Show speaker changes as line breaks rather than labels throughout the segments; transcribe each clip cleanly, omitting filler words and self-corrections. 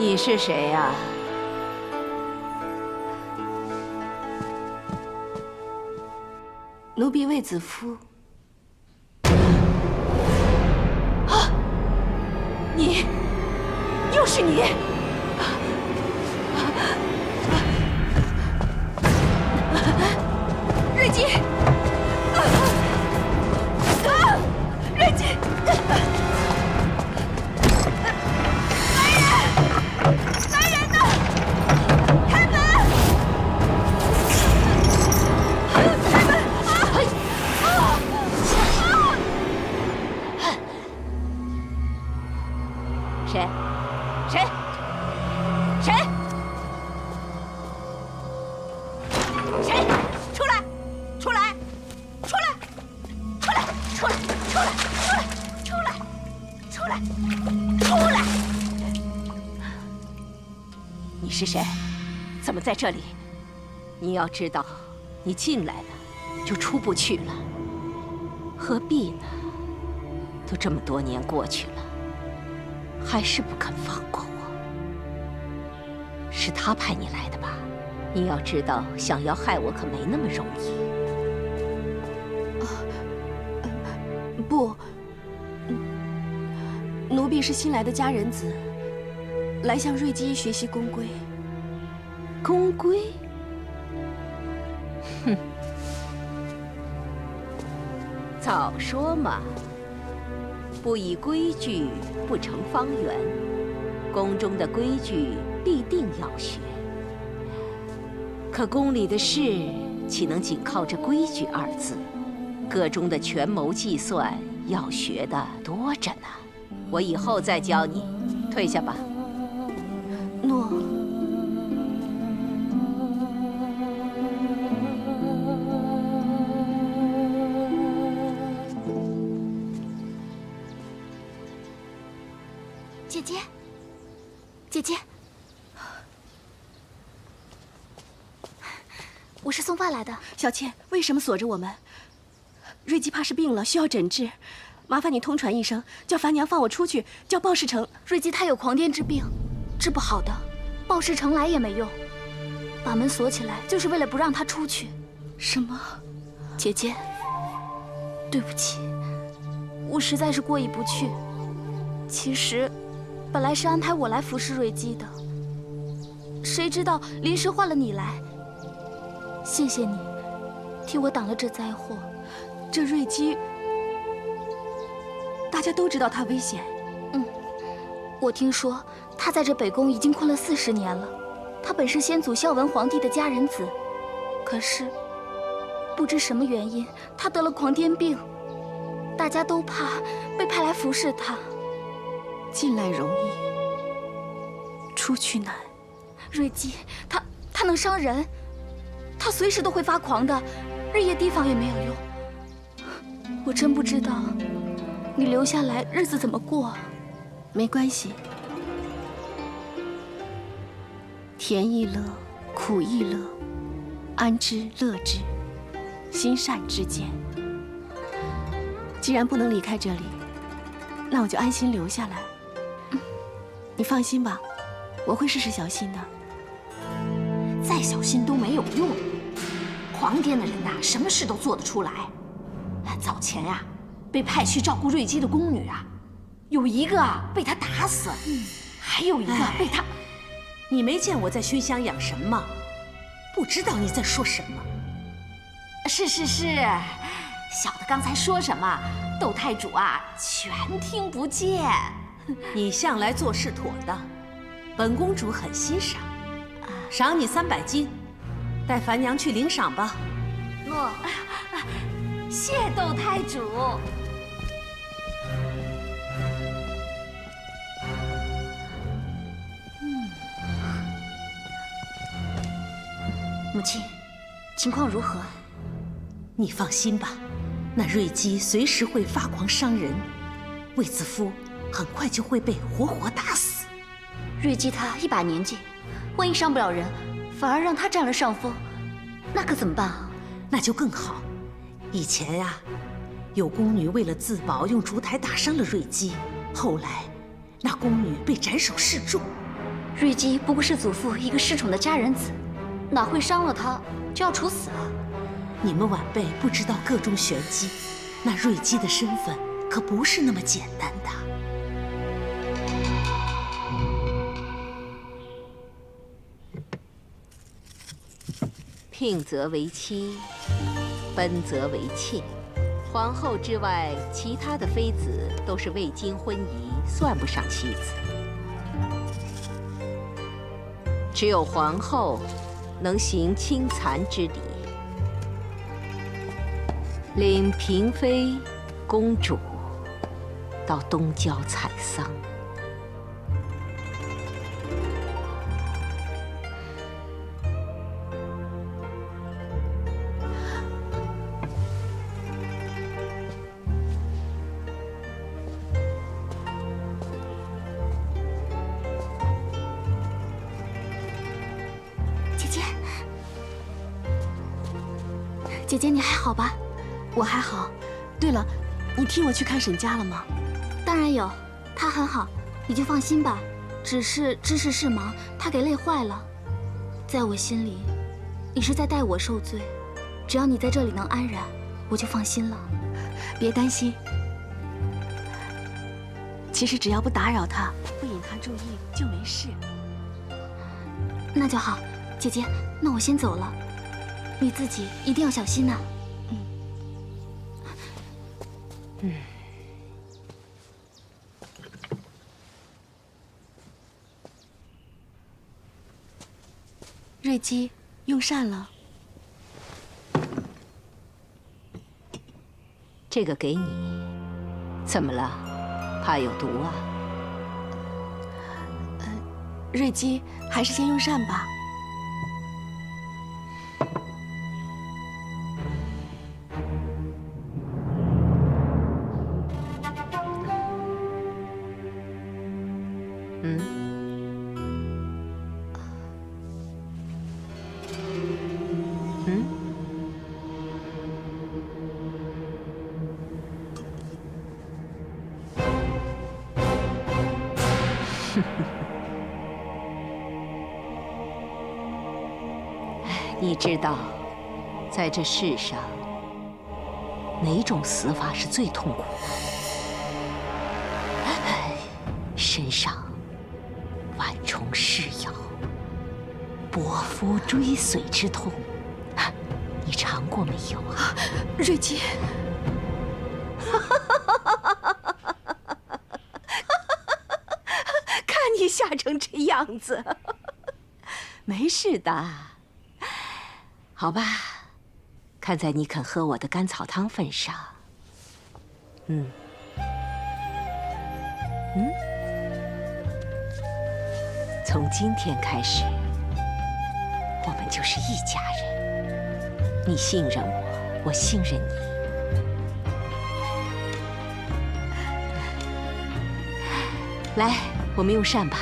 你是谁呀？
奴婢卫子夫。
啊！你，又是你！瑞姬！瑞姬！来人呐！开门！开门！谁？谁？谁？谁？出来！出来！出来！出来！出来！出来！出来！出来！出来！你是谁？怎么在这里？你要知道，你进来了就出不去了，何必呢？都这么多年过去了，还是不肯放过我。是他派你来的吧？你要知道，想要害我可没那么容易。
不，奴婢是新来的佳人子，来向瑞姬学习宫规。
宫规？哼，早说嘛！不以规矩，不成方圆。宫中的规矩必定要学，可宫里的事岂能仅靠这规矩二字？个中的权谋计算要学的多着呢。我以后再教你，退下吧。
诺。
姐姐，姐姐，我是送饭来的。
小倩，为什么锁着我们？瑞姬怕是病了，需要诊治，麻烦你通传一声，叫樊娘放我出去，叫鲍世成。
瑞姬她有狂癫之病，治不好的，鲍世成来也没用。把门锁起来，就是为了不让她出去。
什么？
姐姐，对不起，我实在是过意不去。其实，本来是安排我来服侍瑞姬的，谁知道临时换了你来。谢谢你，替我挡了这灾祸。
这瑞姬，大家都知道她危险。
我听说她在这北宫已经困了40年了。她本是先祖孝文皇帝的佳人子，可是不知什么原因，她得了狂癫病。大家都怕被派来服侍她。
进来容易，出去难。
瑞姬，她能伤人，她随时都会发狂的，日夜提防也没有用。我真不知道你留下来日子怎么过。
没关系，甜亦乐，苦亦乐，安之乐之，心善之间。既然不能离开这里，那我就安心留下来。你放心吧，我会事事小心的。
再小心都没有用，狂癫的人呐，什么事都做得出来。早前呀，被派去照顾瑞姬的宫女啊，有一个啊被他打死，还有一个被他……
你没见我在熏香养神吗？不知道你在说什么。
是，小的刚才说什么，窦太主啊全听不见。
你向来做事妥当，本公主很欣赏，赏你300金，带樊娘去领赏吧。
诺，谢窦太主。
母亲，情况如何？
你放心吧，那瑞姬随时会发狂伤人，卫子夫很快就会被活活打死。
瑞姬她一把年纪，万一伤不了人，反而让她占了上风，那可怎么办啊？
那就更好。以前呀，有宫女为了自保，用烛台打伤了瑞姬，后来那宫女被斩首示众。
瑞姬不过是祖父一个失宠的家人子，哪会伤了他就要处死啊？
你们晚辈不知道个中玄机，那瑞姬的身份可不是那么简单的。
聘则为妻，奔则为妾。皇后之外，其他的妃子都是未经婚仪，算不上妻子。只有皇后能行亲残之礼，领嫔妃、公主到东郊采桑。
姐姐，你还好吧？
我还好。对了，你替我去看沈家了吗？
当然有，她很好，你就放心吧。只是知事事忙，她给累坏了。在我心里，你是在代我受罪。只要你在这里能安然，我就放心了。
别担心，其实只要不打扰她，不引她注意就没事。
那就好，姐姐，那我先走了。你自己一定要小心呐。
瑞姬用膳了。
这个给你，怎么了？怕有毒啊？
瑞姬还是先用膳吧。
你知道，在这世上，哪种死法是最痛苦的？身上万虫噬咬，搏夫追随之痛，你尝过没有啊？
瑞姬，
看你吓成这样子，没事的。好吧，看在你肯喝我的甘草汤份上，从今天开始，我们就是一家人。你信任我，我信任你。来，我们用膳吧。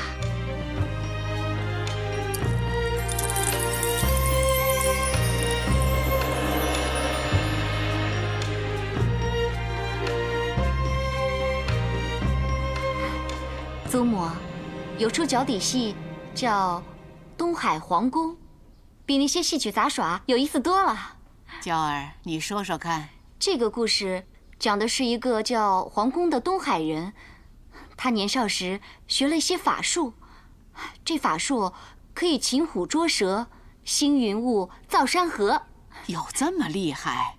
祖母，有出脚底戏叫《东海皇宫》，比那些戏曲杂耍有意思多了。
娇儿，你说说看。
这个故事讲的是一个叫皇宫的东海人，他年少时学了一些法术，这法术可以擒虎捉蛇、兴云雾、造山河。
有这么厉害？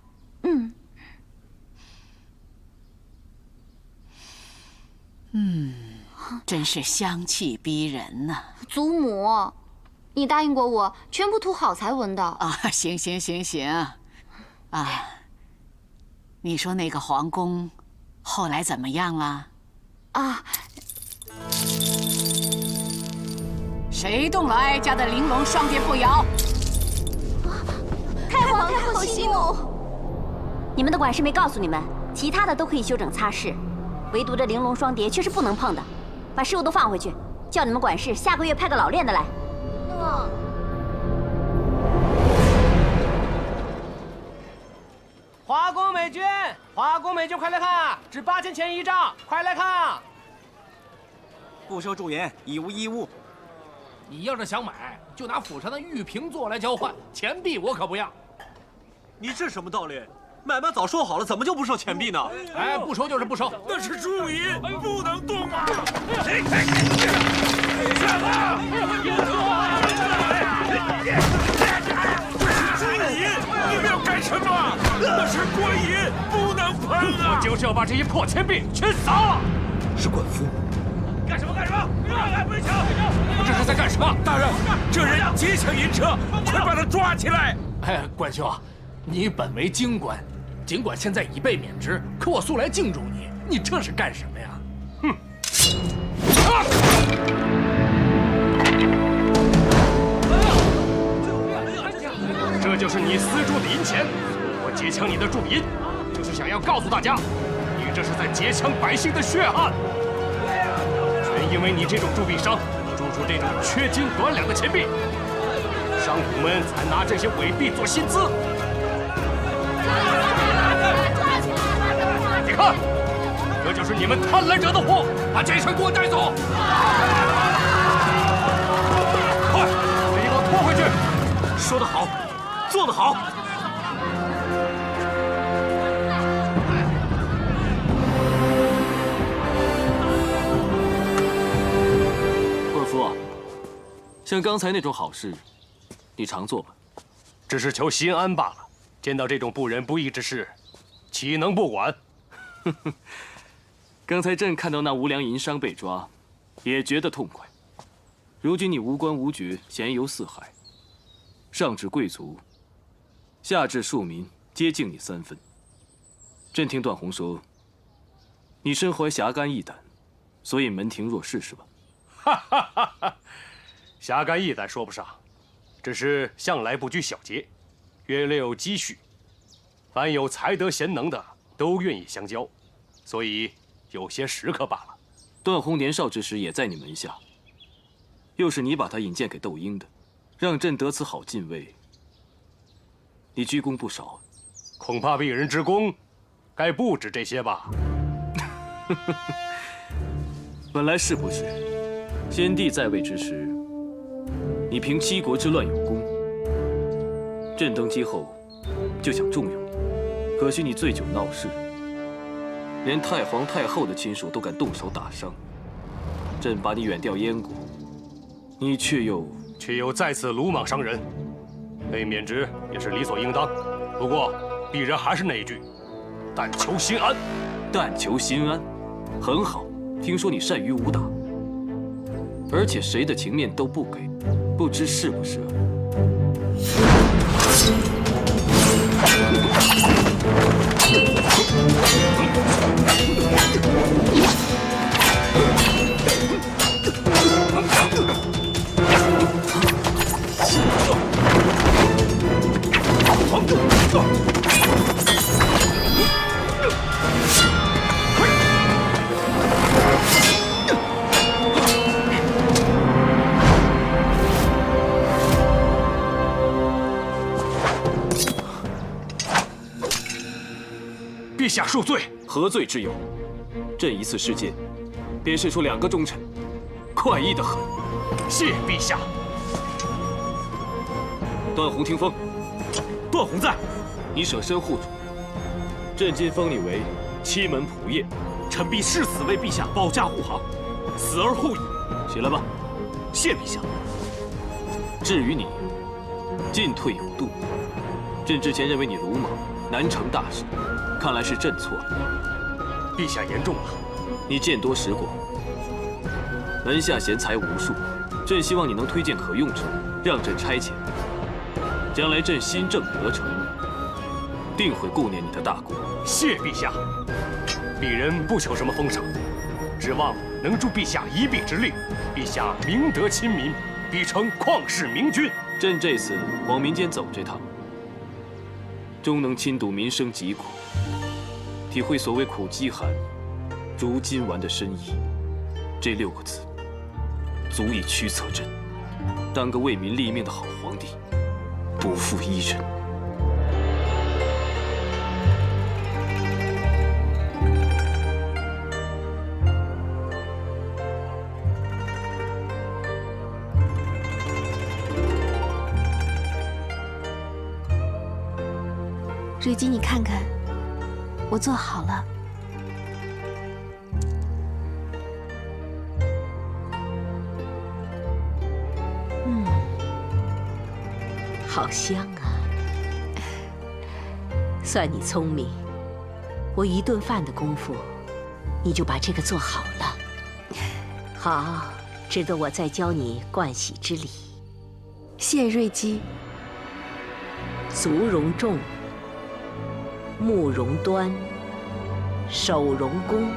真是香气逼人呐！
祖母，你答应过我，全部图好才闻的。
啊，行，啊，你说那个皇宫后来怎么样了？
啊，
谁动了哀家的玲珑双蝶步摇？
太后息怒！你们的管事没告诉你们，其他的都可以修整擦拭，唯独这玲珑双蝶却是不能碰的。把事物都放回去，叫你们管事下个月派个老练的来。
华宫美君，快来看，值8000钱一丈，快来看！
不收驻颜，已无衣物。
你要是想买，就拿府上的玉瓶座来交换，钱币我可不要。
你这什么道理？买卖早说好了，怎么就不收钱币呢？
哎，不收就是不收。
那是铸银，不能动啊！
下马！
这是铸银，你们要干什么？那是官银，不能碰啊！
我就是要把这些破钱币全砸了。
是管夫。
干什么？让开不抢！你们这是在干什么？
大人，这人劫抢银车，快把他抓起来！
哎，官兄，你本为京官，尽管现在已被免职，可我素来敬重你，你这是干什么呀？
哼！这就是你私铸的银钱，我劫抢你的铸银，就是想要告诉大家，你这是在劫抢百姓的血汗。全因为你这种铸币商，铸出这种缺斤短两的钱币，商贾们才拿这些伪币做薪资。你看，这就是你们贪婪者的祸，把这事给我带走！快，把衣服拖回去！
说得好，做得好。
官夫，像刚才那种好事，你常做吗？
只是求心安罢了。见到这种不仁不义之事，岂能不管？
刚才朕看到那无良银商被抓，也觉得痛快。如今你无官无爵，闲游四海，上至贵族，下至庶民，皆敬你3分。朕听段宏说，你身怀侠肝义胆，所以门庭若市，是吧？
哈哈哈哈！侠肝义胆说不上，只是向来不拘小节，约略有积蓄，凡有才德贤能的都愿意相交，所以有些食客罢了。
段宏年少之时也在你门下，又是你把他引荐给窦婴的，让朕得此好进位，你居功不少。
恐怕鄙人之功，该不止这些吧？
本来是不是？先帝在位之时，你平七国之乱有功，朕登基后就想重用你，可惜你醉酒闹事，连太皇太后的亲属都敢动手打伤，朕把你远调燕国，你却又
再次鲁莽伤人，被免职也是理所应当。不过鄙人还是那一句，但求心安。
但求心安，很好。听说你善于武打，而且谁的情面都不给，不知是不是？
陛下恕罪。
何罪之有？朕一次事件，便释出2个忠臣，快意得很。
谢陛下。
段宏听风。
段宏在，
你舍身护主，朕今封你为七门仆射，
臣必誓死为陛下保驾护航，死而后已。
起来吧。
谢陛下。
至于你，进退有度。朕之前认为你鲁莽，难成大事，看来是朕错了。
陛下言重了。
你见多识广，门下贤才无数，朕希望你能推荐可用者，让朕差遣。将来朕新政得成，定会顾念你的大功。
谢陛下。鄙人不求什么封赏，指望能助陛下一臂之力。陛下明德亲民，必成旷世明君。
朕这次往民间走这趟，终能亲睹民生疾苦，体会所谓苦饥寒，如今丸的深意。这6个字，足以驱策朕当个为民立命的好皇帝，不负一人。
瑞基，你看看，我做好了。
好香啊！算你聪明，我一顿饭的功夫，你就把这个做好了。好，值得我再教你盥洗之礼。
谢瑞基。
足容重，目容端，手容弓，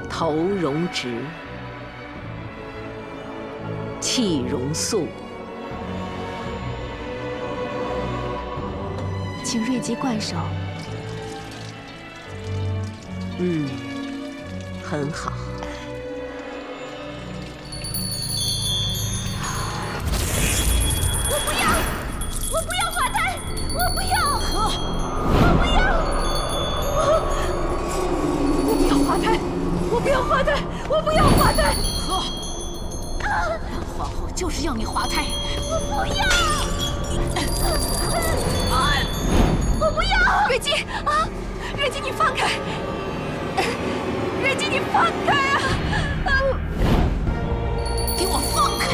头容直，气容肃。
请瑞基灌手。
很好。
我不要华太，我不要，我不要，我不要华太，我不要华太，我不要华太。
本皇后就是要你滑胎。
我不要，我不要，
瑞基啊，瑞基你放开，瑞基你放开啊！
给我放开！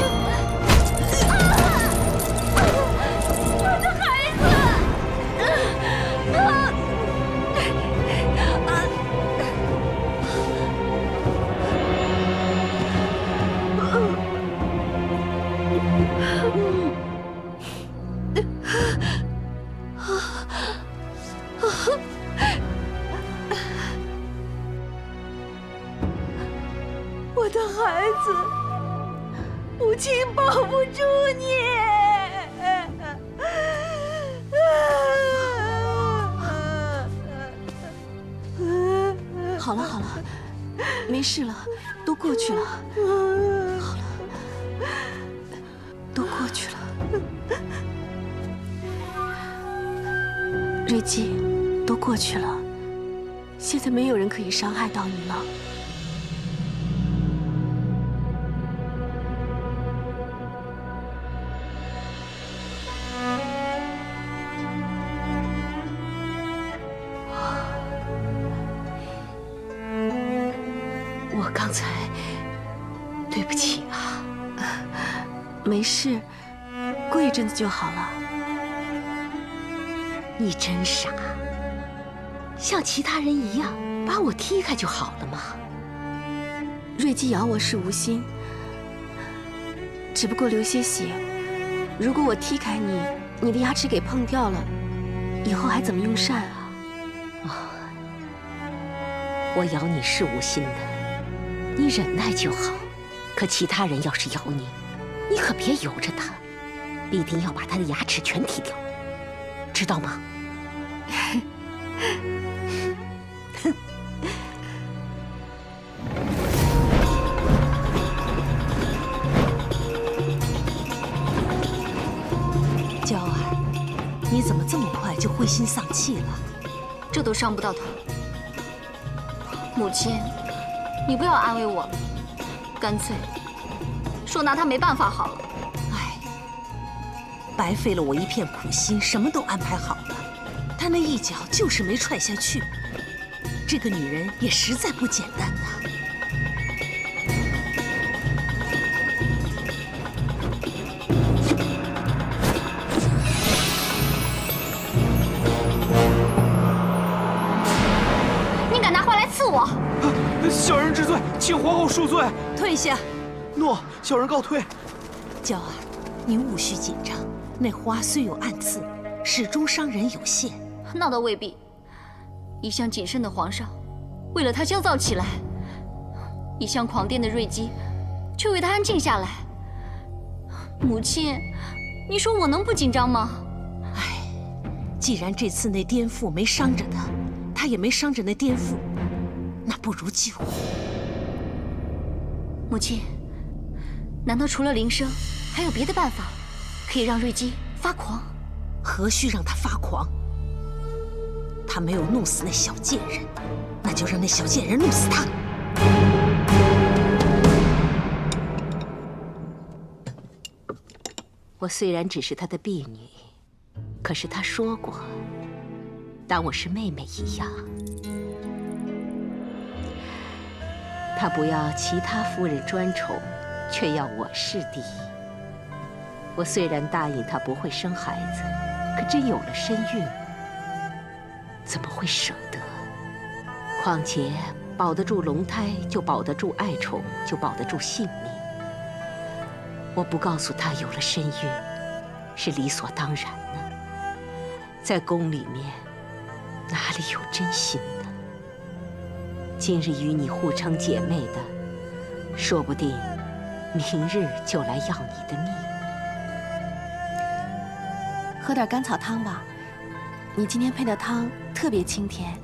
我的孩
我的孩子，母亲保不住你。好了好了，没事了，都过去了。好了，都过去了。瑞基，都过去了，现在没有人可以伤害到你了。
我刚才对不起啊。
没事，过一阵子就好了。
你真傻，像其他人一样把我踢开就好了嘛。
瑞基咬我是无心，只不过流些血。如果我踢开你，你的牙齿给碰掉了，以后还怎么用膳啊？
我咬你是无心的，你忍耐就好。可其他人要是咬你，你可别由着他，必定要把他的牙齿全踢掉，知道吗？
娇儿，你怎么这么快就灰心丧气了？
这都伤不到他。母亲，你不要安慰我了，干脆说拿他没办法好了。
唉，白费了我一片苦心，什么都安排好了，他那一脚就是没踹下去。这个女人也实在不简单呐。
你敢拿话来刺我？
小人知罪，请皇后恕罪。
退下。
诺，小人告退。
娇儿，你勿需紧张，那花虽有暗刺，始终伤人有限。
那倒未必。一向谨慎的皇上，为了他焦躁起来；一向狂癫的瑞基，却为他安静下来。母亲，你说我能不紧张吗？
唉，既然这次那颠覆没伤着他，他也没伤着那颠覆，那不如就……
母亲，难道除了铃声，还有别的办法，可以让瑞基发狂？
何须让他发狂？他没有弄死那小贱人，那就让那小贱人弄死他。
我虽然只是他的婢女，可是他说过，当我是妹妹一样。他不要其他夫人专宠，却要我侍弟。我虽然答应他不会生孩子，可真有了身孕，怎么会舍得？况且保得住龙胎，就保得住爱宠，就保得住性命。我不告诉他有了身孕，是理所当然的。在宫里面，哪里有真心呢？今日与你互称姐妹的，说不定明日就来要你的命。
喝点甘草汤吧，你今天配的汤特别清甜。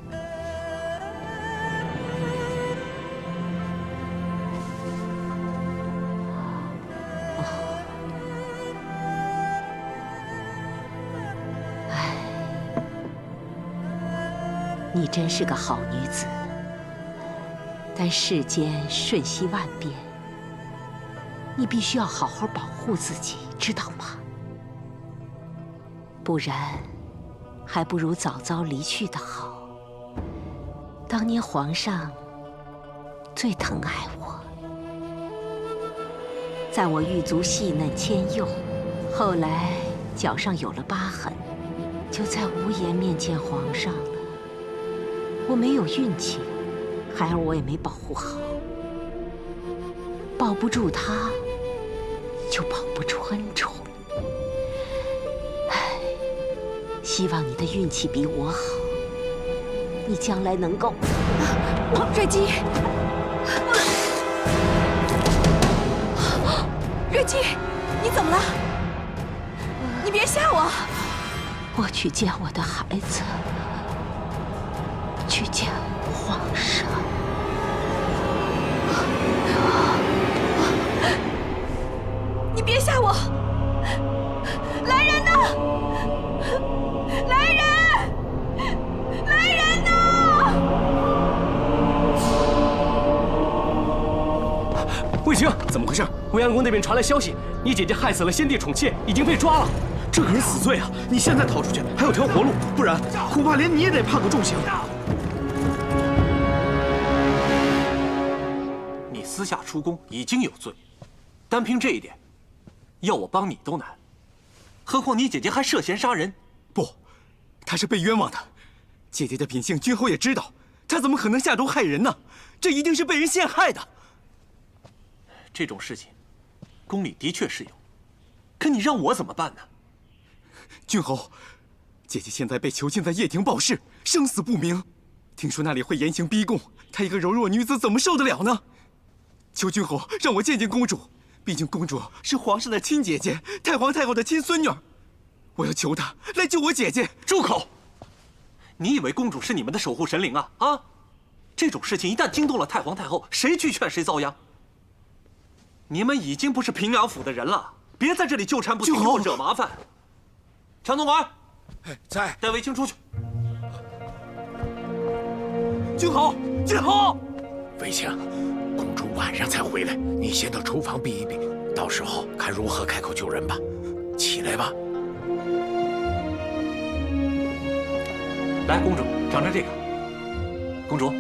你真是个好女子，但世间瞬息万变，你必须要好好保护自己，知道吗？不然，还不如早早离去的好。当年皇上最疼爱我，在我玉足细嫩纤幼，后来脚上有了疤痕，就再无颜面见皇上了。我没有运气，孩儿我也没保护好，保不住他，就保不住恩宠。唉，希望你的运气比我好，你将来能够……
瑞姬，瑞姬，你怎么了？你别吓我！
我去见我的孩子。去见皇上。
你别吓我！来人呐！来人！来人呐！
卫青，怎么回事？未央宫那边传来消息，你姐姐害死了先帝宠妾，已经被抓了。
这可是死罪啊！你现在逃出去还有条活路，不然恐怕连你也得判个重刑。
你私下出宫已经有罪，单凭这一点，要我帮你都难，何况你姐姐还涉嫌杀人。
不，她是被冤枉的。姐姐的品性，君侯也知道，她怎么可能下毒害人呢？这一定是被人陷害的。
这种事情，宫里的确是有，可你让我怎么办呢？
君侯，姐姐现在被囚禁在掖庭报室，生死不明。听说那里会严刑逼供，她一个柔弱女子怎么受得了呢？求君侯让我见见公主，毕竟公主是皇上的亲姐姐，太皇太后的亲孙女儿。我要求她来救我姐姐。
住口！你以为公主是你们的守护神灵啊？啊！这种事情一旦惊动了太皇太后，谁去劝谁遭殃。你们已经不是平阳府的人了，别在这里纠缠不清，给我惹麻烦。常总管，
在，
带卫青出去。
君侯，君侯，
卫青，公主晚上才回来，你先到厨房避一避，到时候看如何开口救人吧。起来吧。
来，公主，尝尝这个。公主，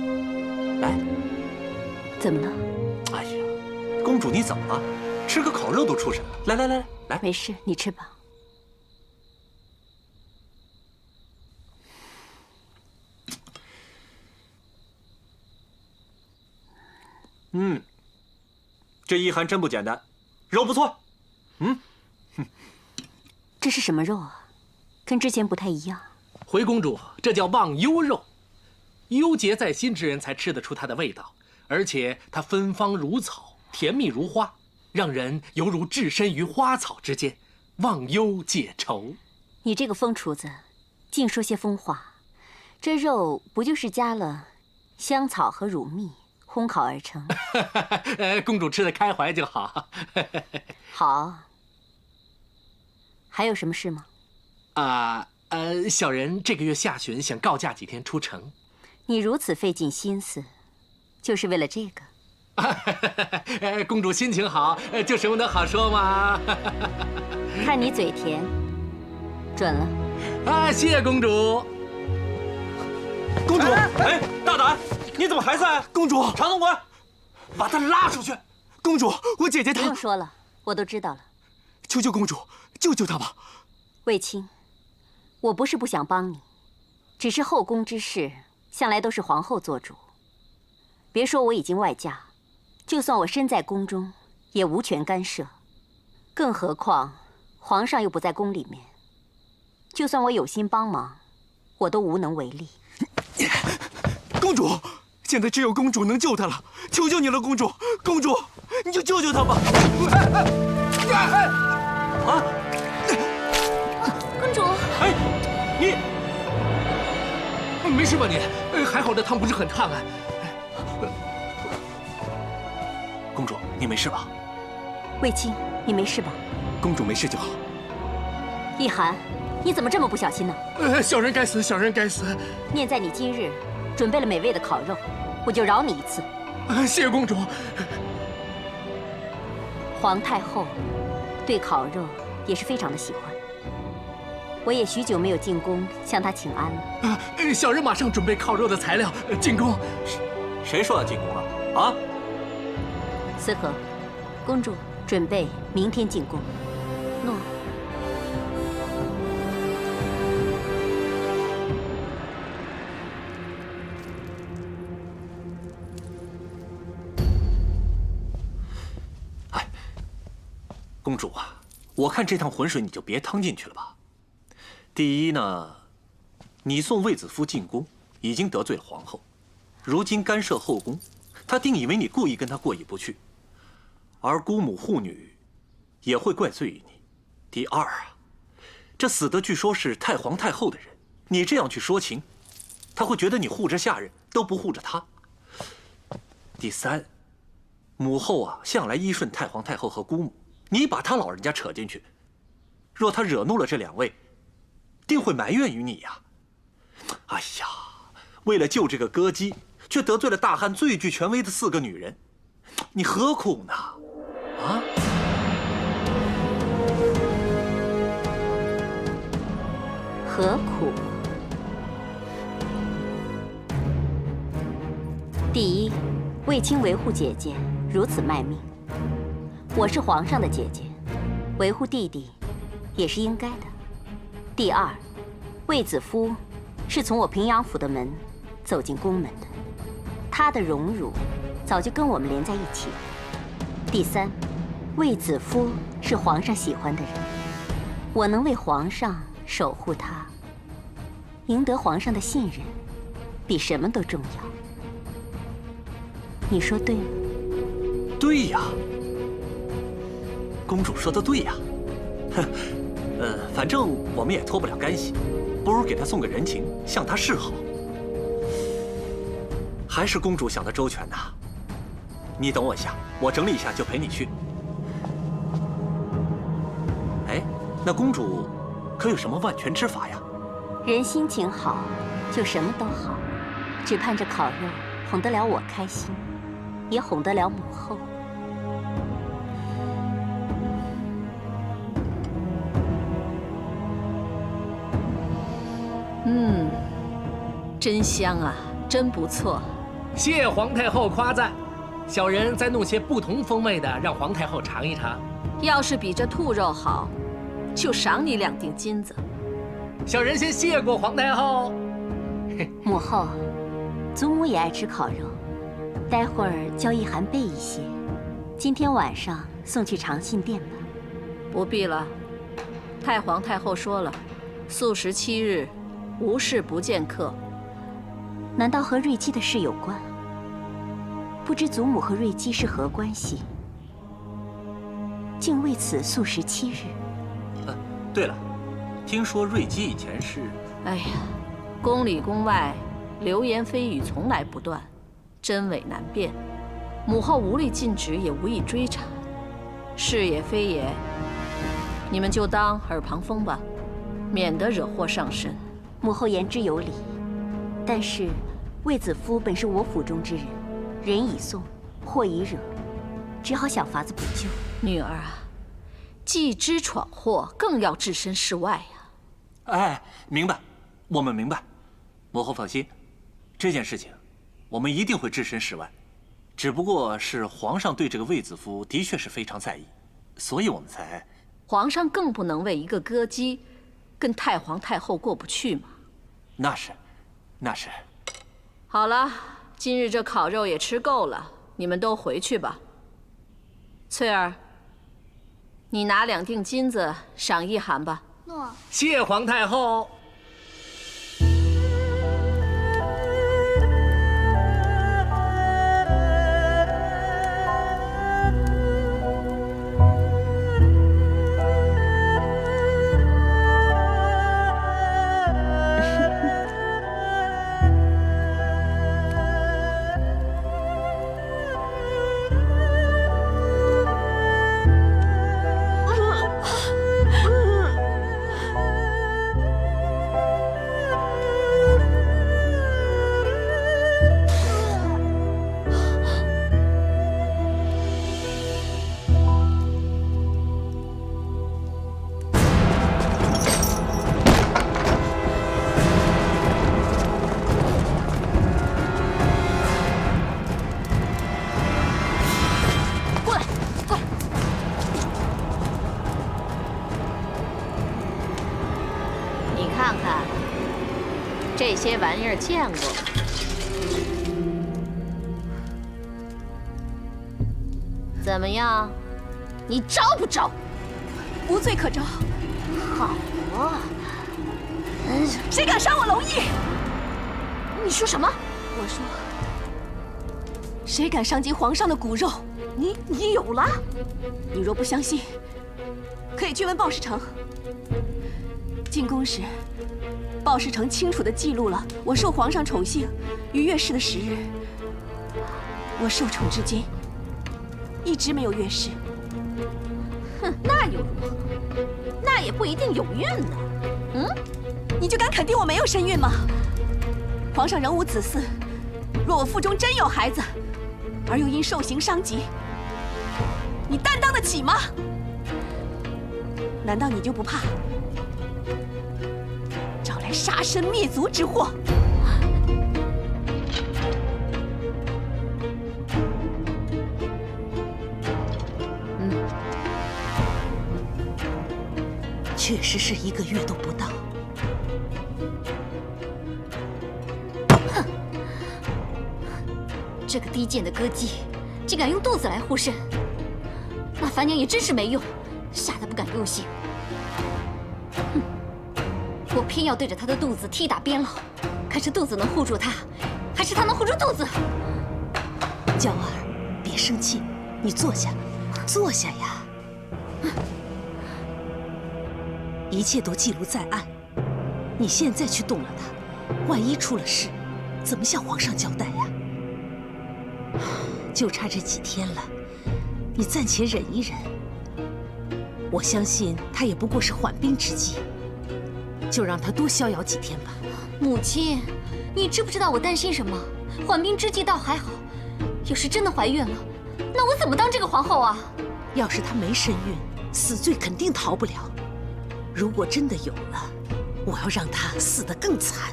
来。
怎么了？
哎呀，公主你怎么了？吃个烤肉都出神。来来来来，
没事，你吃吧。
这一寒真不简单，肉不错。
这是什么肉啊？跟之前不太一样。
回公主，这叫忘忧肉，忧结在心之人才吃得出它的味道，而且它芬芳如草，甜蜜如花，让人犹如置身于花草之间，忘忧解愁。
你这个疯厨子，净说些疯话。这肉不就是加了香草和乳蜜烘烤而成？
公主吃得开怀就好。
好。还有什么事吗？
小人这个月下旬想告假几天出城。
你如此费尽心思，就是为了这个？
公主心情好，就什么都好说嘛。
看你嘴甜，准了。
谢谢公主。
你怎么还在？
公主，
常总管，把他拉出去。
公主，我姐姐她……
不用说了，我都知道了。
求求公主，救救她吧！
卫青，我不是不想帮你，只是后宫之事向来都是皇后做主。别说我已经外嫁，就算我身在宫中，也无权干涉。更何况皇上又不在宫里面，就算我有心帮忙，我都无能为力。
公主，现在只有公主能救她了，求求你了，公主，公主，你就救救她吧！
啊！
公主，
哎，你
没事吧你？还好这汤不是很烫啊。
公主，你没事吧？
卫青，你没事吧？
公主没事就好。
一涵，你怎么这么不小心呢？
小人该死，小人该死。
念在你今日准备了美味的烤肉，我就饶你一次。
谢公主。
皇太后对烤肉也是非常的喜欢，我也许久没有进宫向她请安了。
小人马上准备烤肉的材料，进宫。
谁说要进宫了？啊？
思和，公主准备明天进宫。
诺。
公主啊，我看这趟浑水你就别趟进去了吧。第一呢，你送卫子夫进宫，已经得罪了皇后，如今干涉后宫，她定以为你故意跟她过意不去，而姑母护女也会怪罪于你。第二啊，这死的据说是太皇太后的人，你这样去说情，她会觉得你护着下人都不护着她。第三，母后啊向来依顺太皇太后和姑母。你把他老人家扯进去，若他惹怒了这两位，定会埋怨于你呀。哎呀，为了救这个歌姬，却得罪了大汉最具权威的4个女人，你何苦呢？啊？
何苦？第一，卫青维护姐姐如此卖命。我是皇上的姐姐，维护弟弟也是应该的。第二，卫子夫是从我平阳府的门走进宫门的，他的荣辱早就跟我们连在一起了。第三，卫子夫是皇上喜欢的人，我能为皇上守护他，赢得皇上的信任，比什么都重要。你说对吗？
对呀。公主说的对呀，反正我们也脱不了干系，不如给她送个人情，向她示好。还是公主想得周全呐。你等我一下，我整理一下就陪你去。哎，那公主可有什么万全之法呀？
人心情好，就什么都好，只盼着烤肉哄得了我开心，也哄得了母后。
真香啊，真不错。
谢皇太后夸赞，小人再弄些不同风味的，让皇太后尝一尝。
要是比这兔肉好，就赏你2锭金子。
小人先谢过皇太后。
母后，祖母也爱吃烤肉，待会儿叫一涵备一些，今天晚上送去长信殿吧。
不必了，太皇太后说了，素食7日，无事不见客。
难道和瑞姬的事有关？不知祖母和瑞姬是何关系，竟为此素食7日。
对了，听说瑞姬以前是……
哎呀，宫里宫外流言蜚语从来不断，真伪难辨，母后无力禁止，也无意追查，是也非也，你们就当耳旁风吧，免得惹祸上身。
母后言之有理。但是，卫子夫本是我府中之人，人已送，祸已惹，只好想法子补救。
女儿啊，既知闯祸，更要置身事外呀。
哎，明白，我们明白。母后放心，这件事情我们一定会置身事外。只不过是皇上对这个卫子夫的确是非常在意，所以我们才……
皇上更不能为一个歌姬跟太皇太后过不去嘛。
那是，那是。
好了，今日这烤肉也吃够了，你们都回去吧。翠儿，你拿2锭金子赏一函吧。
诺。
谢皇太后。
看看，这些玩意儿见过吗？怎么样，你招不招？
无罪可招。
好啊！
谁敢伤我龙翼？
你说什么？
我说，谁敢伤及皇上的骨肉？你有了？你若不相信，可以去问鲍世成。进宫时，鲍世成清楚地记录了我受皇上宠幸与月事的时日。我受宠至今，一直没有月事。
哼，那又如何？那也不一定有孕呢。
嗯，你就敢肯定我没有身孕吗？皇上仍无子嗣，若我腹中真有孩子，而又因受刑伤及，你担当得起吗？难道你就不怕找来杀身灭族之祸？
确实是1个月都不到。
哼，这个低贱的歌姬，竟敢用肚子来护身，那樊娘也真是没用，吓得不敢入刑。哼，我偏要对着她的肚子踢打鞭烙，看是肚子能护住她，还是她能护住肚子。
娇儿，别生气，你坐下，坐下呀。一切都记录在案，你现在去动了他，万一出了事，怎么向皇上交代呀？就差这几天了，你暂且忍一忍。我相信他也不过是缓兵之计，就让他多逍遥几天吧。
母亲，你知不知道我担心什么？缓兵之计倒还好，要是真的怀孕了，那我怎么当这个皇后啊？
要是她没身孕，死罪肯定逃不了。如果真的有了，我要让她死得更惨，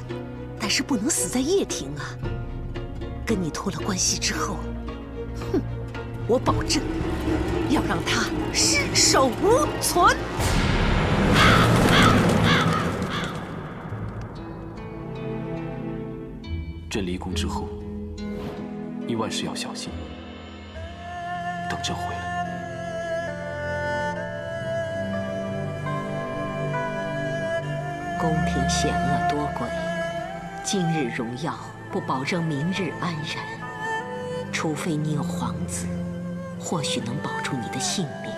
但是不能死在掖庭啊！跟你脱了关系之后，哼，我保证要让她尸首无存。
朕离宫之后，你万事要小心。等朕回来。
宫廷险恶多诡，今日荣耀不保证明日安然。除非你有皇子，或许能保住你的性命。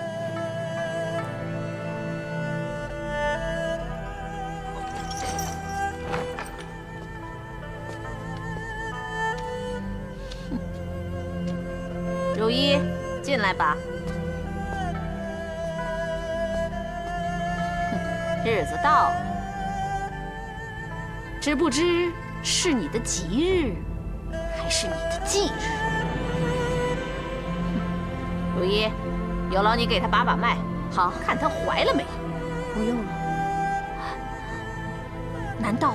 如一，进来吧。日子到了。只不知是你的吉日，还是你的忌日？如一，有劳你给她把把脉，好看她怀了没有。
不用了。
难道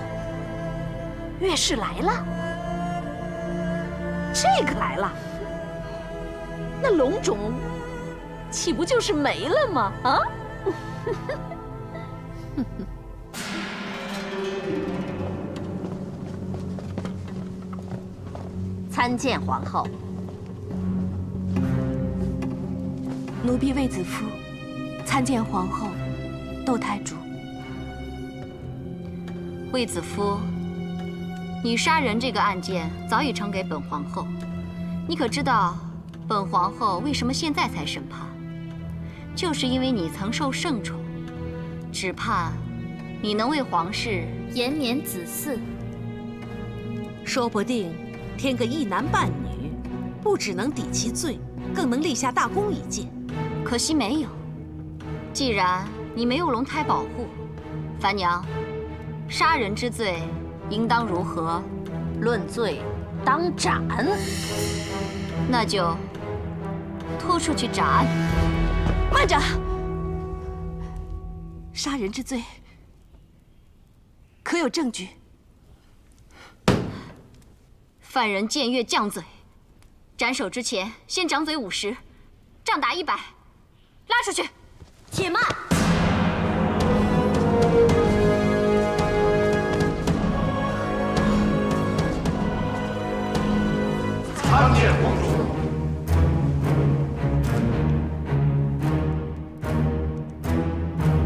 月事来了？
这个来了，那龙种岂不就是没了吗？啊！参见皇后。
奴婢卫子夫参见皇后、窦太主。
卫子夫，你杀人这个案件早已呈给本皇后，你可知道本皇后为什么现在才审判？就是因为你曾受圣宠，只盼你能为皇室
延年子嗣。
说不定添个一男半女，不只能抵其罪，更能立下大功一件。
可惜没有。既然你没有龙胎保护，樊娘，杀人之罪应当如何？
论罪，当斩。
那就拖出去斩。
慢着！杀人之罪，可有证据？
犯人僭越犟嘴，斩首之前先掌嘴50，杖打100，拉出去。
且慢！
参见皇主。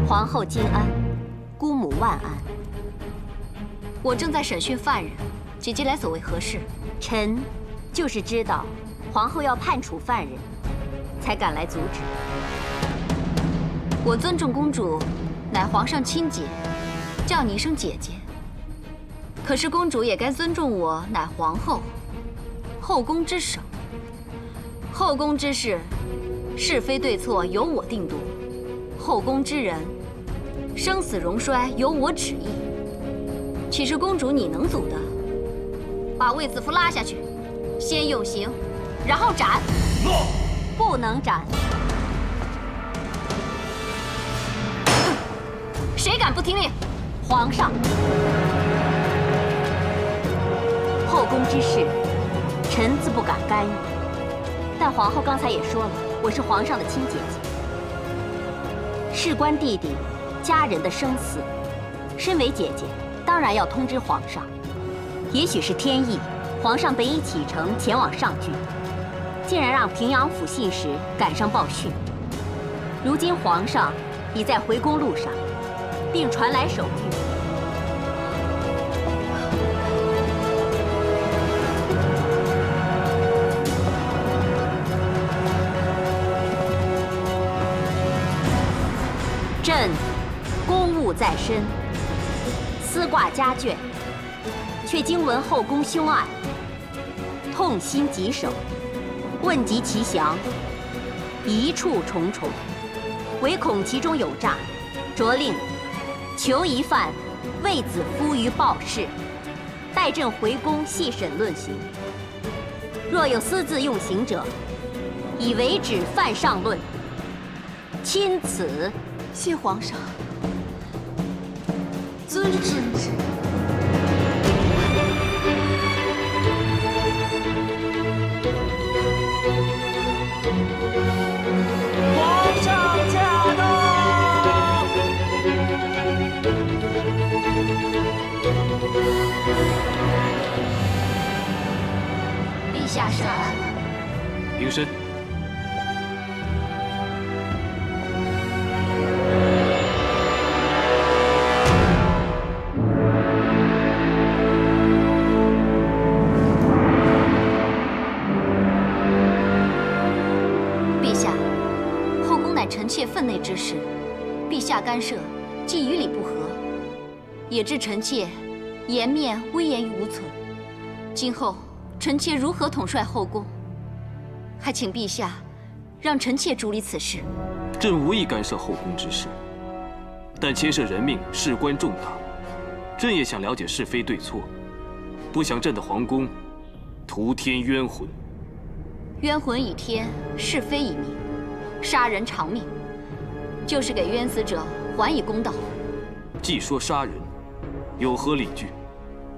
皇后金安，姑母万安。
我正在审讯犯人，姐姐来所为何事？
臣就是知道皇后要判处犯人，才赶来阻止。
我尊重公主，乃皇上亲姐，叫你一声姐姐。可是公主也该尊重我，乃皇后，后宫之首。后宫之事，是非对错由我定夺；后宫之人，生死荣衰由我旨意。岂是公主你能阻的？把卫子夫拉下去，先用刑，然后斩。
诺，
不能斩。
谁敢不听令？
皇上，后宫之事，臣自不敢干预。但皇后刚才也说了，我是皇上的亲姐姐，事关弟弟家人的生死，身为姐姐，当然要通知皇上。也许是天意，皇上本已启程前往上郡，竟然让平阳府信使赶上报讯。如今皇上已在回宫路上，并传来手谕。朕公务在身，丝挂家眷，却惊闻后宫凶案，痛心疾首，问及其详，疑处重重，唯恐其中有诈，着令囚疑犯卫子夫于报室，待朕回宫细审论刑。若有私自用刑者，以为止犯上论。钦此。
谢皇上，遵旨。
皇上驾到！
陛下审案。
平身。
臣妾分内之事，陛下干涉，既与理不合，也致臣妾颜面威严于无存。今后臣妾如何统帅后宫？还请陛下让臣妾主理此事。
朕无意干涉后宫之事，但牵涉人命，事关重大，朕也想了解是非对错，不想朕的皇宫徒添冤魂。
冤魂已添，是非已明。杀人偿命，就是给冤死者还以公道。
既说杀人，有何理据？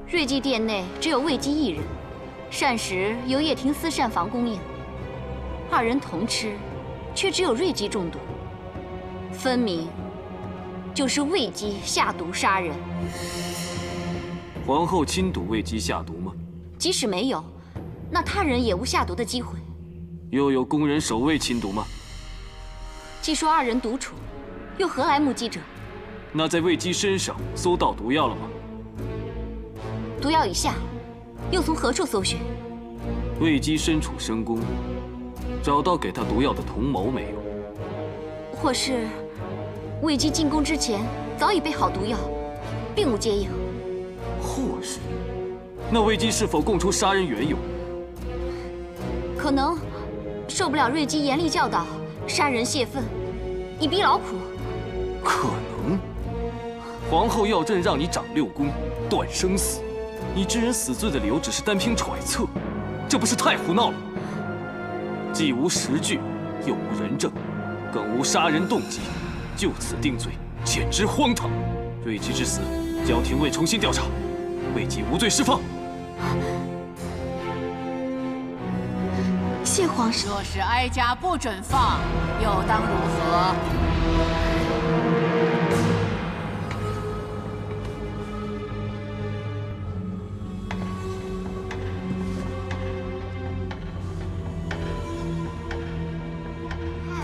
瑞姬殿内只有卫姬一人，膳食由叶庭私膳房供应，二人同吃，却只有瑞姬中毒，分明就是卫姬下毒杀人。
皇后亲睹卫姬下毒吗？
即使没有，那他人也无下毒的机会。
又有宫人守卫亲睹吗？
既说二人独处，又何来目击者？
那在卫姬身上搜到毒药了吗？
毒药已下，又从何处搜寻？
卫姬身处深宫，找到给她毒药的同谋没有？
或是卫姬进宫之前早已备好毒药，并无接应？
或是，那卫姬是否供出杀人缘由？
可能受不了瑞姬严厉教导，杀人泄愤，以逼劳苦。
可能。皇后要朕让你掌6宫，断生死，你知人死罪的理由只是单凭揣测，这不是太胡闹了？既无实据，又无人证，更无杀人动机，就此定罪，简直荒唐！瑞姬之死，交廷尉重新调查，卫姬无罪释放。
谢皇上。
若是哀家不准放，又当如何？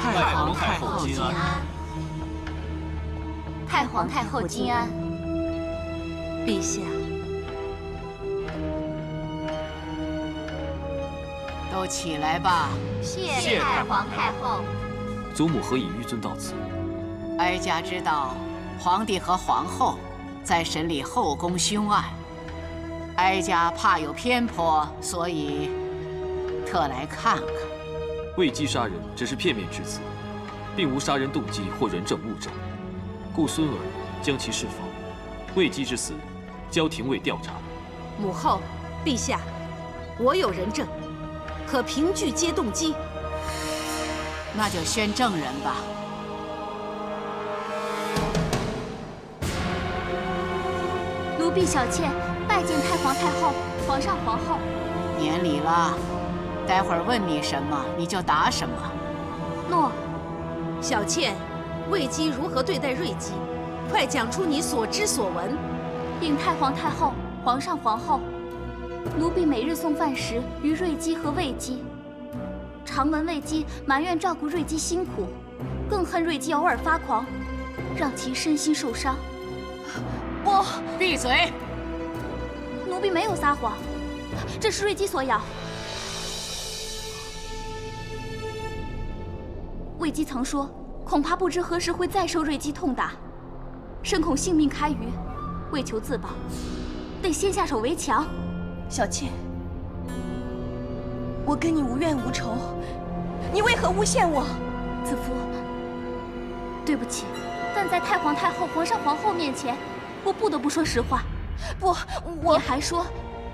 太皇太后金安。
太皇太后金安。
陛下，
都起来吧。
谢太皇太后。
祖母何以纡尊到此？
哀家知道皇帝和皇后在审理后宫凶案，哀家怕有偏颇，所以特来看看。
卫姬杀人只是片面之词，并无杀人动机或人证物证，故孙儿将其释放。卫姬之死，交廷尉调查。
母后，陛下，我有人证，可凭据皆动机。
那就宣证人吧。
奴婢小妾拜见太皇太后、皇上皇后。
年礼了，待会儿问你什么你就答什么。
诺。
小妾，卫姬如何对待瑞姬？快讲出你所知所闻。
禀太皇太后、皇上皇后，奴婢每日送饭食于瑞姬和卫姬，常闻卫姬埋怨照顾瑞姬辛苦，更恨瑞姬偶尔发狂，让其身心受伤。我
闭嘴！
奴婢没有撒谎，这是瑞姬所咬。卫姬曾说，恐怕不知何时会再受瑞姬痛打，深恐性命堪虞，为求自保，得先下手为强。
小妾，我跟你无怨无仇，你为何诬陷我？
子夫，对不起，但在太皇太后、皇上皇后面前，我不得不说实话。
不，
你还说，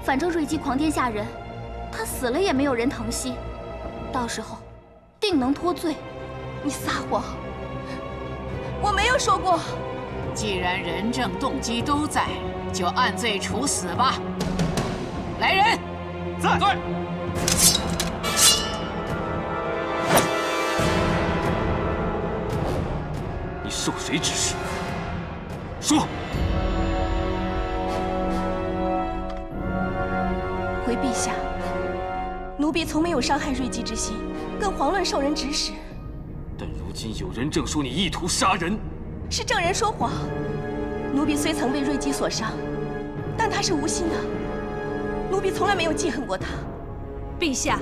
反正瑞姬狂癫吓人，她死了也没有人疼惜，到时候定能脱罪。
你撒谎，我没有说过。
既然人证动机都在，就按罪处死吧。来人，
在。
你受谁指使？说。
回陛下，奴婢从没有伤害瑞姬之心，更遑论受人指使。
但如今有人证说你意图杀人，
是证人说谎。奴婢虽曾被瑞姬所伤，但她是无心的。奴婢从来没有记恨过她。
陛下，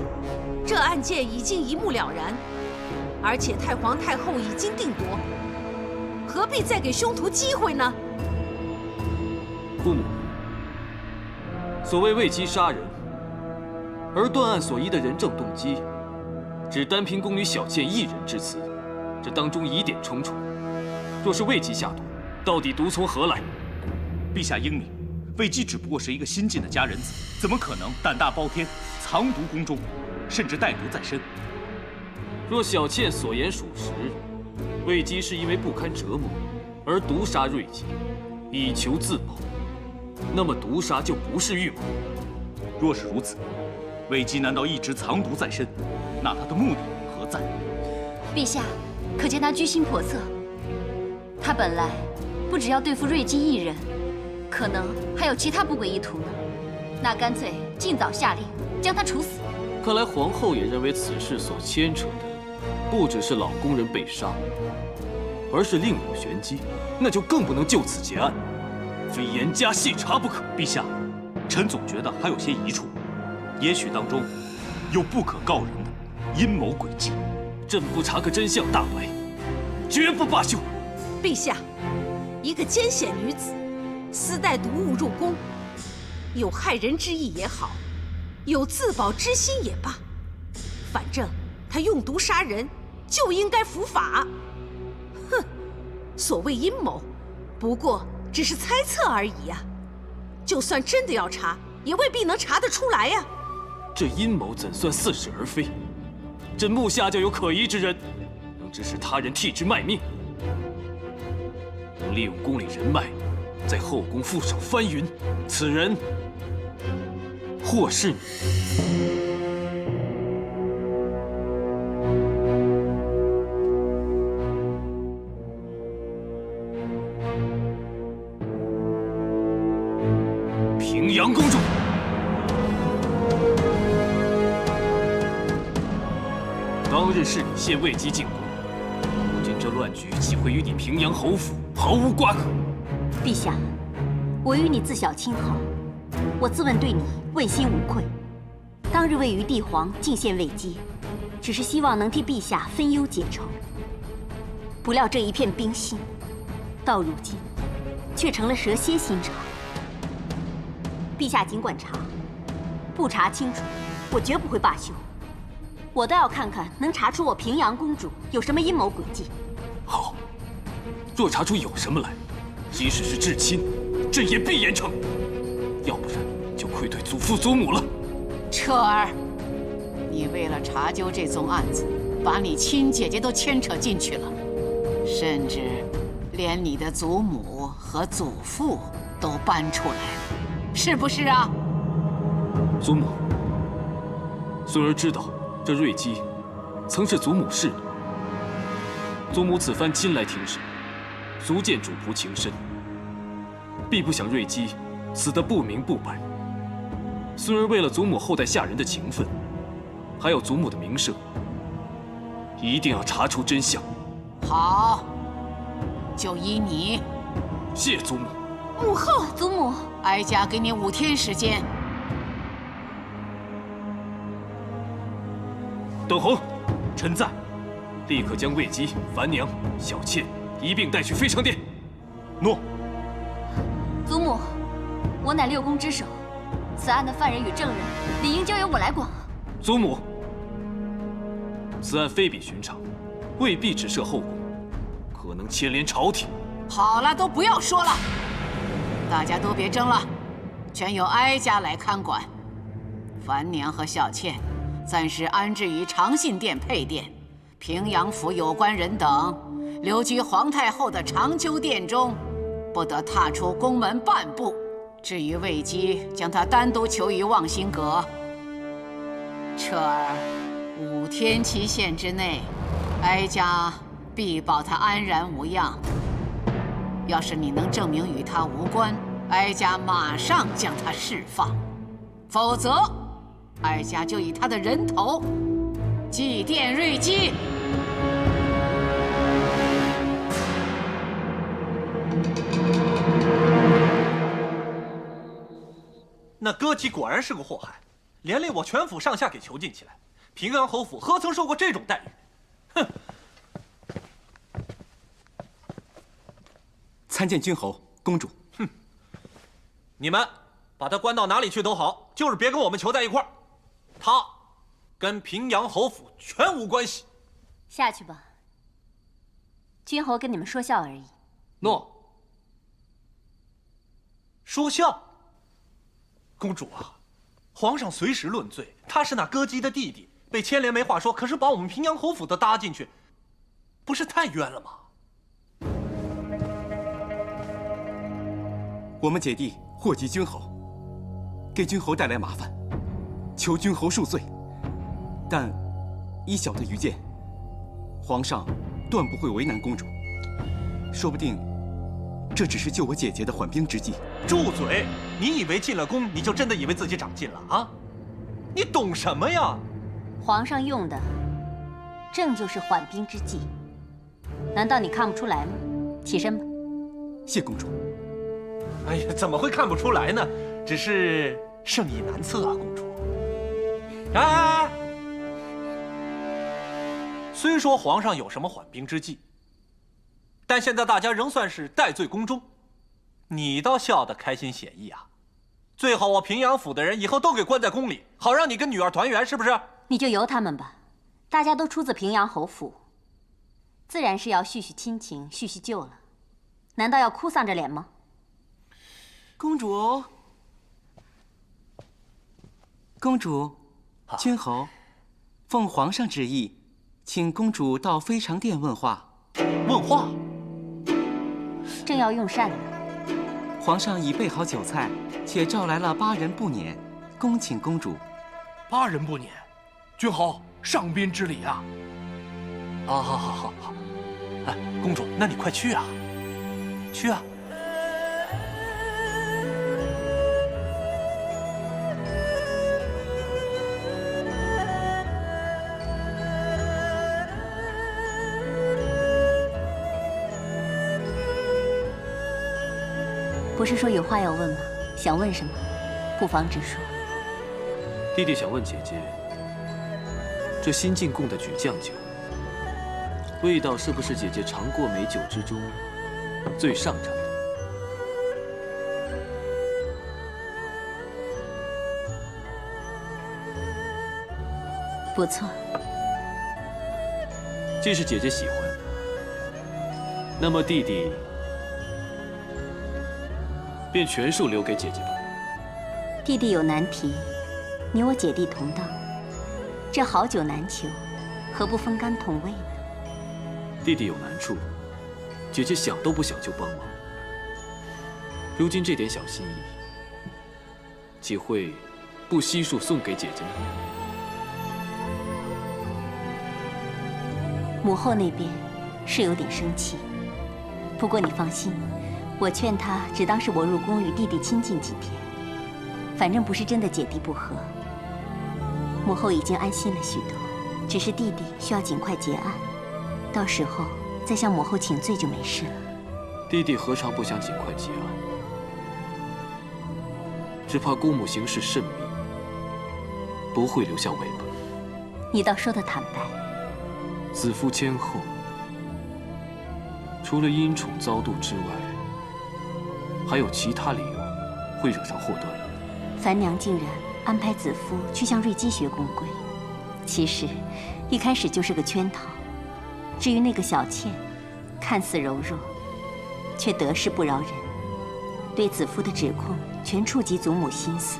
这案件已经一目了然，而且太皇太后已经定夺，何必再给凶徒机会呢？
父母，所谓卫姬杀人，而断案所依的人证动机，只单凭宫女小倩一人之词，这当中疑点重重。若是卫姬下毒，到底毒从何来？
陛下英明，卫姬只不过是一个新晋的佳人子，怎么可能胆大包天，藏毒宫中，甚至带毒在身？
若小倩所言属实，卫姬是因为不堪折磨而毒杀瑞姬，以求自保，那么毒杀就不是预谋。
若是如此，魏姬难道一直藏毒在身？那他的目的何在？
陛下，可见他居心叵测。他本来不只要对付瑞姬一人，可能还有其他不轨意图呢。那干脆尽早下令将他处死。
看来皇后也认为此事所牵扯的不只是老宫人被杀，而是另有玄机，那就更不能就此结案，非严加细查不可。
陛下，臣总觉得还有些疑处，也许当中有不可告人的阴谋诡计。
朕不查个真相大白，绝不罢休。
陛下，一个奸险女子私带毒物入宫，有害人之意也好，有自保之心也罢，反正她用毒杀人就应该伏法。哼，所谓阴谋，不过只是猜测而已呀。就算真的要查，也未必能查得出来呀。
这阴谋怎算似是而非？朕目下就有可疑之人，能指使他人替之卖命，能利用宫里人脉，在后宫覆手翻云。此人或是你。平阳公主。当日是你献魏姬进宫，如今这乱局岂会与你平阳侯府毫无瓜葛？
陛下，我与你自小亲好，我自问对你问心无愧。当日位于帝皇进献魏姬，只是希望能替陛下分忧解愁。不料这一片冰心，到如今却成了蛇蝎心肠。陛下尽管查，不查清楚，我绝不会罢休。我倒要看看能查出我平阳公主有什么阴谋诡计。
好，若查出有什么来，即使是至亲，朕也必严惩。要不然就愧对祖父祖母了。
彻儿，你为了查究这宗案子，把你亲姐姐都牵扯进去了，甚至连你的祖母和祖父都搬出来了，是不是啊？
祖母，孙儿知道。这瑞姬曾是祖母侍女，祖母此番亲来听审，足见主仆情深，必不想瑞姬死得不明不白。孙儿为了祖母后代下人的情分，还有祖母的名声，一定要查出真相。
好，就依你。
谢祖母。
母后，祖母，
哀家给你5天时间。
邓弘，臣在。立刻将魏姬、樊娘、小妾一并带去非常殿。
诺。
祖母，我乃6宫之首，此案的犯人与证人理应交由我来管。
祖母，此案非比寻常，未必只涉后宫，可能牵连朝廷。
好了，都不要说了，大家都别争了，全由哀家来看管。樊娘和小妾暂时安置于长信殿配殿，平阳府有关人等留居皇太后的长秋殿中，不得踏出宫门半步。至于魏姬，将她单独囚于望星阁。彻儿，5天期限之内，哀家必保她安然无恙。要是你能证明与她无关，哀家马上将她释放；否则，哀家就以他的人头祭奠瑞姬。
那歌姬果然是个祸害，连累我全府上下给囚禁起来。平阳侯府何曾受过这种待遇？哼！
参见君侯、公主。
哼！你们把他关到哪里去都好，就是别跟我们囚在一块儿。他跟平阳侯府全无关系。
下去吧，君侯跟你们说笑而已。
诺。
说笑？公主啊，皇上随时论罪。他是那歌姬的弟弟，被牵连没话说，可是把我们平阳侯府都搭进去，不是太冤了吗？
我们姐弟祸及君侯，给君侯带来麻烦，求君侯恕罪。但依小的愚见，皇上断不会为难公主。说不定，这只是救我姐姐的缓兵之计。
住嘴！你以为进了宫，你就真的以为自己长进了啊？你懂什么呀？
皇上用的正就是缓兵之计，难道你看不出来吗？起身吧。
谢公主。
哎呀，怎么会看不出来呢？只是圣意难测啊，公主。哎！虽说皇上有什么缓兵之计，但现在大家仍算是戴罪宫中，你倒笑得开心写意啊！最好我平阳府的人以后都给关在宫里，好让你跟女儿团圆，是不是？
你就由他们吧，大家都出自平阳侯府，自然是要叙叙亲情，叙叙旧了。难道要哭丧着脸吗？
公主，公主，君侯，奉皇上旨意，请公主到非常殿问话。
问话？
正要用膳呢。
皇上已备好酒菜，且召来了8人不撵，恭请公主。
8人不撵，君侯上宾之礼啊！
好。哎，公主，那你快去啊！去啊！
不是说有话要问吗？想问什么，不妨直说。
弟弟想问姐姐，这新进贡的举酱酒，味道是不是姐姐尝过美酒之中最上乘的？
不错。
既是姐姐喜欢，那么弟弟便全数留给姐姐吧。
弟弟有难题，你我姐弟同当，这好酒难求，何不分甘同味呢？
弟弟有难处，姐姐想都不想就帮忙。如今这点小心意，岂会不悉数送给姐姐呢？
母后那边是有点生气，不过你放心，我劝她只当是我入宫与弟弟亲近几天，反正不是真的姐弟不和。母后已经安心了许多，只是弟弟需要尽快结案，到时候再向母后请罪就没事了。
弟弟何尝不想尽快结案？只怕姑母行事慎密，不会留下尾巴。
你倒说得坦白。
子夫谦厚，除了因宠遭妒之外，还有其他理由会惹上祸端。
樊娘竟然安排子夫去向瑞姬学宫规，其实一开始就是个圈套。至于那个小倩，看似柔弱，却得势不饶人，对子夫的指控全触及祖母心思，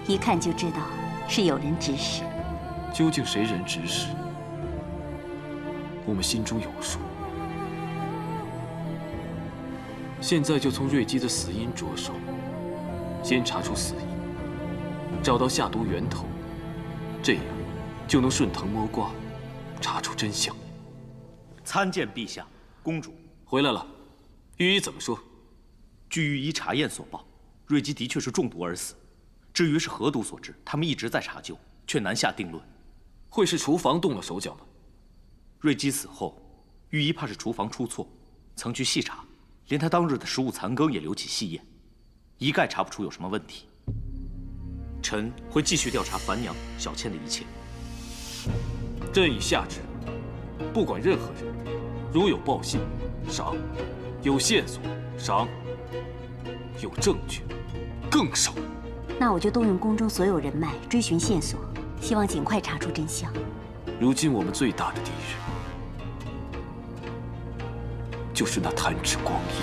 一看就知道是有人指使。
究竟谁人指使？我们心中有数。现在就从瑞姬的死因着手，先查出死因，找到下毒源头，这样就能顺藤摸瓜，查出真相。
参见陛下，公主
回来了。御医怎么说？
据御医查验所报，瑞姬的确是中毒而死。至于是何毒所致，他们一直在查究，却难下定论。
会是厨房动了手脚吗？
瑞姬死后，御医怕是厨房出错，曾去细查，连他当日的食物残羹也留起细验，一概查不出有什么问题。臣会继续调查樊娘、小倩的一切。
朕已下旨，不管任何人，如有报信，赏；有线索，赏；有证据，更赏。
那我就动用宫中所有人脉追寻线索，希望尽快查出真相。
如今我们最大的敌人，就是那弹指光阴。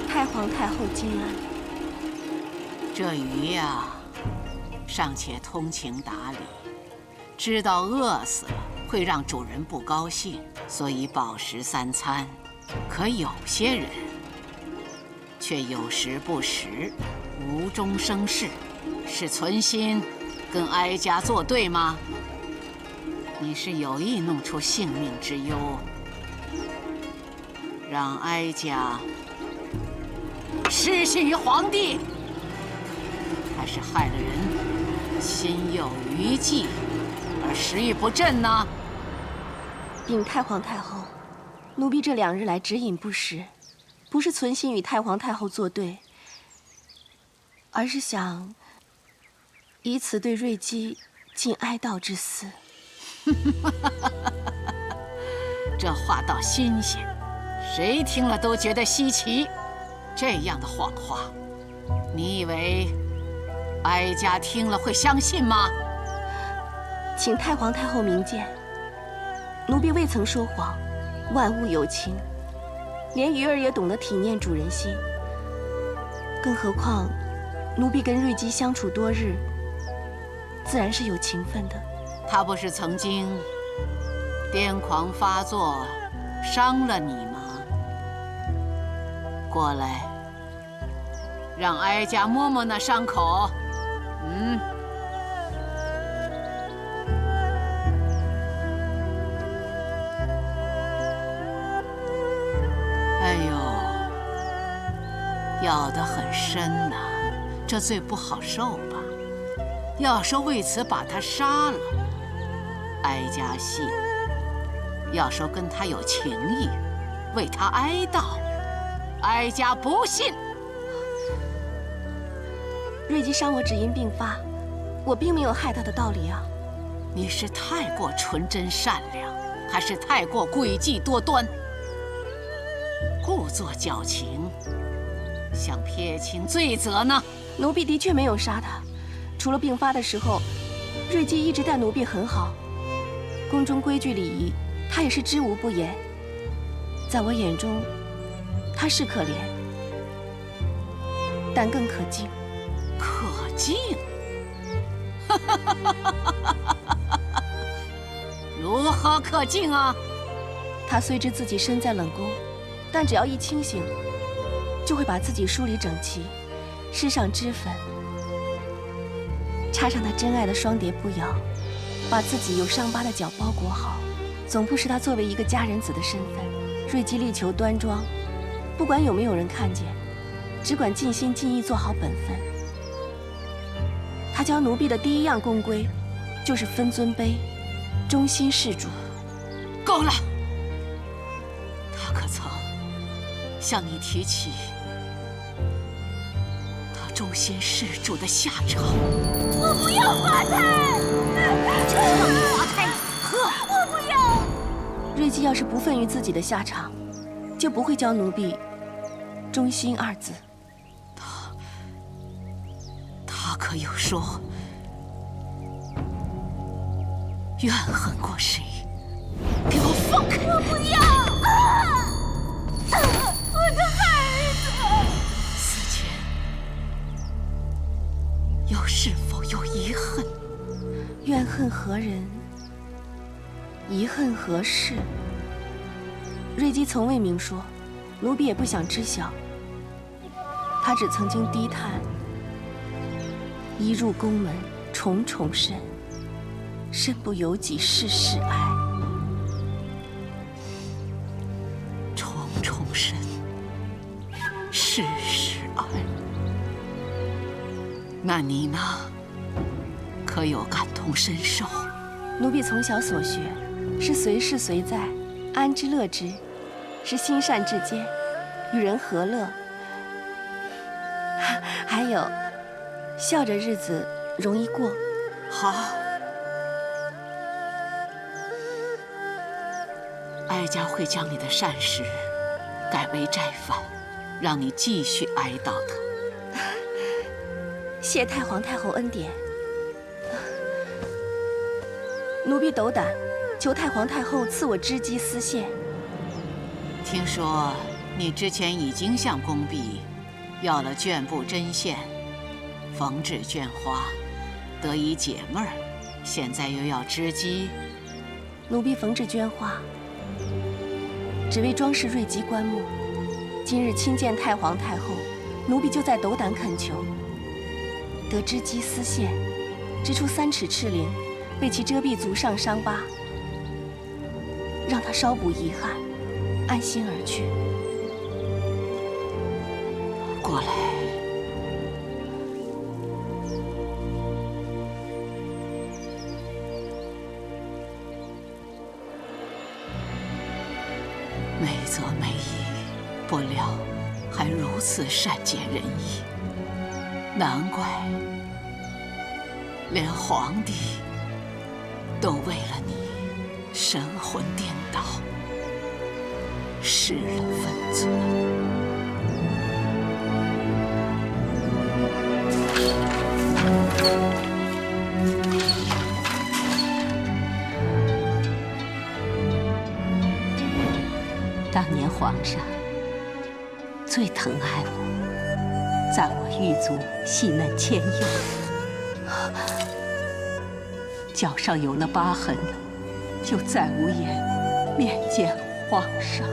太皇太后金安。
这鱼呀，尚且通情达理，知道饿死了会让主人不高兴，所以饱食3餐。可有些人却有时不食，无中生事，是存心跟哀家作对吗？你是有意弄出性命之忧，让哀家失信于皇帝，还是害了人心有余悸而食欲不振呢？
禀太皇太后，奴婢这2日来只饮不食，不是存心与太皇太后作对，而是想以此对瑞姬尽哀悼之思。
这话倒新鲜，谁听了都觉得稀奇。这样的谎话，你以为哀家听了会相信吗？
请太皇太后明鉴，奴婢未曾说谎，万物有情，连鱼儿也懂得体念主人心。更何况，奴婢跟瑞姬相处多日，自然是有情分的。
他不是曾经癫狂发作，伤了你吗？过来，让哀家摸摸那伤口。哎呦，咬得很深呐，这罪不好受吧？要说为此把他杀了，哀家信；要说跟他有情谊，为他哀悼，哀家不信。
瑞姬伤我只因病发，我并没有害她的道理啊。
你是太过纯真善良，还是太过诡计多端？故作矫情，想撇清罪责呢？
奴婢的确没有杀他，除了病发的时候，瑞姬一直待奴婢很好，宫中规矩礼仪，她也是知无不言。在我眼中，她是可怜，但更可敬。
可敬？如何可敬啊？
她虽知自己身在冷宫，但只要一清醒，就会把自己梳理整齐，施上脂粉，插上她珍爱的双蝶步摇，把自己有伤疤的脚包裹好，总不失她作为一个佳人子的身份。瑞姬力求端庄，不管有没有人看见，只管尽心尽意做好本分。她教奴婢的第一样公规，就是分尊卑，忠心事主。
够了！他可曾向你提起他忠心事主的下场？
我不要滑胎！
滑胎！
我不要！
瑞姬要是不忿于自己的下场，就不会教奴婢忠心2字。
他可有说怨恨过谁？给我放开！
我不要！我的孩子！
死前又是否有遗恨？
怨恨何人？遗恨何事？瑞姬从未明说，奴婢也不想知晓。她只曾经低叹：一入宫门，重重身，身不由己，事事哀。
重重身，事事哀。那你呢？可有感同身受？
奴婢从小所学，是随事随在，安之乐之，是心善至坚，与人和乐。还有，笑着日子容易过。
好，哀家会将你的善事改为斋饭，让你继续哀悼他。
谢太皇太后恩典。奴婢斗胆，求太皇太后赐我织机丝线。
听说你之前已经向宫婢要了绢布针线，缝制绢花，得以解闷儿。现在又要织机，
奴婢缝制绢花，只为装饰瑞吉棺木。今日亲见太皇太后，奴婢就在斗胆恳求，得织机丝线，织出3尺赤绫，为其遮蔽足上伤疤，让她稍补遗憾，安心而去。
过来。美则美矣，不料还如此善解人意，难怪连皇帝都为了你神魂颠倒，失了分寸。
当年皇上最疼爱我，在我狱卒细嫩纤幼，脚上有了疤痕，就再无颜面见皇上。